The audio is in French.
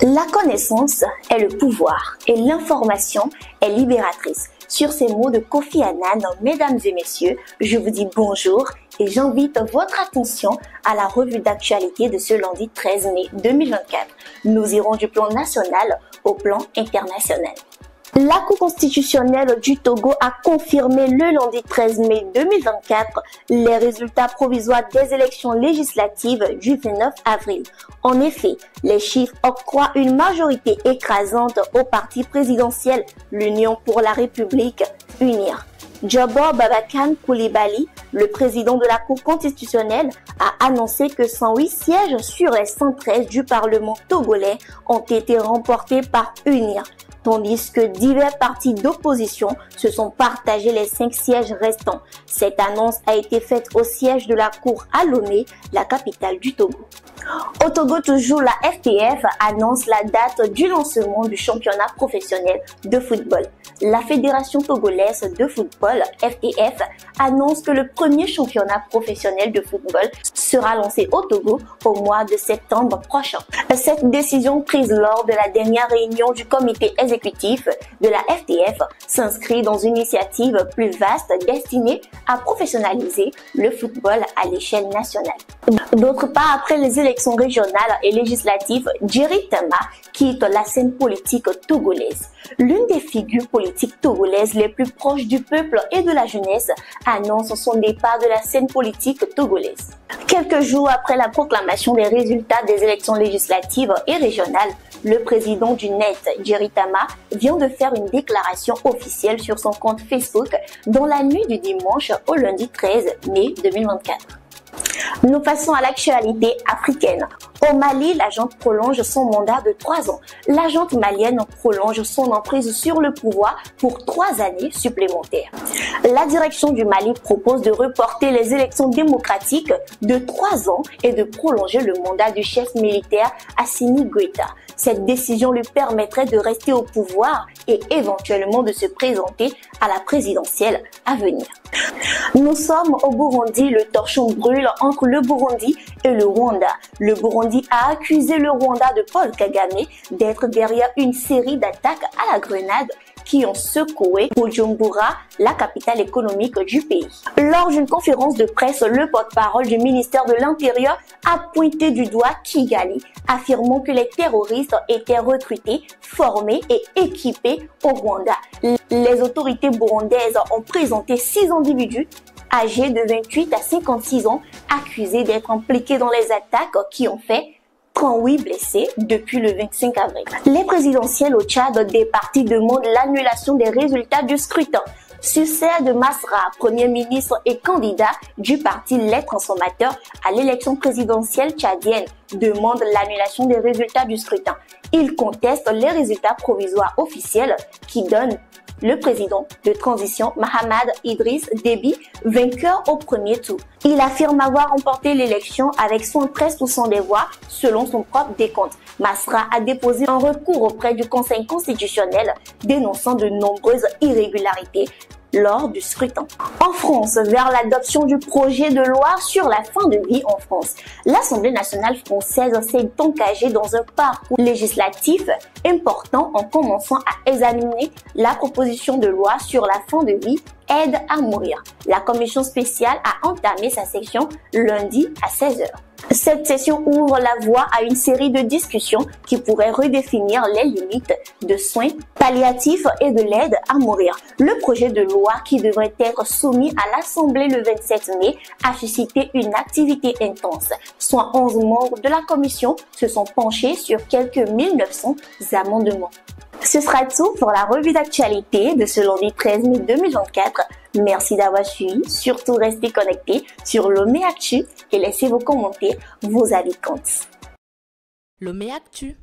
La connaissance est le pouvoir et l'information est libératrice. Sur ces mots de Kofi Annan, mesdames et messieurs, je vous dis bonjour et j'invite votre attention à la revue d'actualité de ce lundi 13 mai 2024. Nous irons du plan national au plan international. La Cour constitutionnelle du Togo a confirmé le lundi 13 mai 2024 les résultats provisoires des élections législatives du 29 avril. En effet, les chiffres octroient une majorité écrasante au parti présidentiel, l'Union pour la République, UNIR. Djabor Babakan Coulibaly, le président de la Cour constitutionnelle, a annoncé que 108 sièges sur les 113 du Parlement togolais ont été remportés par UNIR, tandis que divers partis d'opposition se sont partagés les 5 sièges restants. Cette annonce a été faite au siège de la Cour à Lomé, la capitale du Togo. Au Togo, toujours, la FTF annonce la date du lancement du championnat professionnel de football. La Fédération togolaise de football, FTF, annonce que le premier championnat professionnel de football sera lancé au Togo au mois de septembre prochain. Cette décision prise lors de la dernière réunion du comité exécutif de la FTF s'inscrit dans une initiative plus vaste destinée à professionnaliser le football à l'échelle nationale. D'autre part, après les élections régionales et législatives, Djeri Tama quitte la scène politique togolaise. L'une des figures politiques togolaises les plus proches du peuple et de la jeunesse annonce son départ de la scène politique togolaise. Quelques jours après la proclamation des résultats des élections législatives et régionales, le président du NET, Djeri Tama, vient de faire une déclaration officielle sur son compte Facebook dans la nuit du dimanche au lundi 13 mai 2024. Nous passons à l'actualité africaine. Au Mali, la junte prolonge son mandat de 3 ans. La junte malienne prolonge son emprise sur le pouvoir pour 3 années supplémentaires. La direction du Mali propose de reporter les élections démocratiques de 3 ans et de prolonger le mandat du chef militaire Assimi Goïta. Cette décision lui permettrait de rester au pouvoir et éventuellement de se présenter à la présidentielle à venir. Nous sommes au Burundi, le torchon brûle entre le Burundi et le Rwanda. Le Burundi a accusé le Rwanda de Paul Kagame d'être derrière une série d'attaques à la grenade qui ont secoué Bujumbura, la capitale économique du pays. Lors d'une conférence de presse, le porte-parole du ministère de l'Intérieur a pointé du doigt Kigali, affirmant que les terroristes étaient recrutés, formés et équipés au Rwanda. Les autorités burundaises ont présenté 6 individus âgés de 28 à 56 ans, accusés d'être impliqués dans les attaques qui ont fait 38 blessés depuis le 25 avril. Les présidentielles au Tchad des partis demandent l'annulation des résultats du scrutin. Succède Masra, Premier ministre et candidat du parti Les Transformateurs à l'élection présidentielle tchadienne, demande l'annulation des résultats du scrutin. Il conteste les résultats provisoires officiels qui donnent le président de transition Mahamad Idriss Déby vainqueur au premier tour. Il affirme avoir remporté l'élection avec 113% des voix selon son propre décompte. Masra a déposé un recours auprès du Conseil constitutionnel dénonçant de nombreuses irrégularités lors du scrutin. En France, vers l'adoption du projet de loi sur la fin de vie en France, l'Assemblée nationale française s'est engagée dans un parcours législatif important en commençant à examiner la proposition de loi sur la fin de vie aide à mourir. La commission spéciale a entamé sa section lundi à 16h. Cette session ouvre la voie à une série de discussions qui pourraient redéfinir les limites de soins palliatifs et de l'aide à mourir. Le projet de loi qui devrait être soumis à l'Assemblée le 27 mai a suscité une activité intense. Soit 11 membres de la commission se sont penchés sur quelques 1900 amendements. Ce sera tout pour la revue d'actualité de ce lundi 13 mai 2024. Merci d'avoir suivi. Surtout restez connectés sur Lomé Actu et laissez vos commentaires, vos avis comptent. Lomé Actu.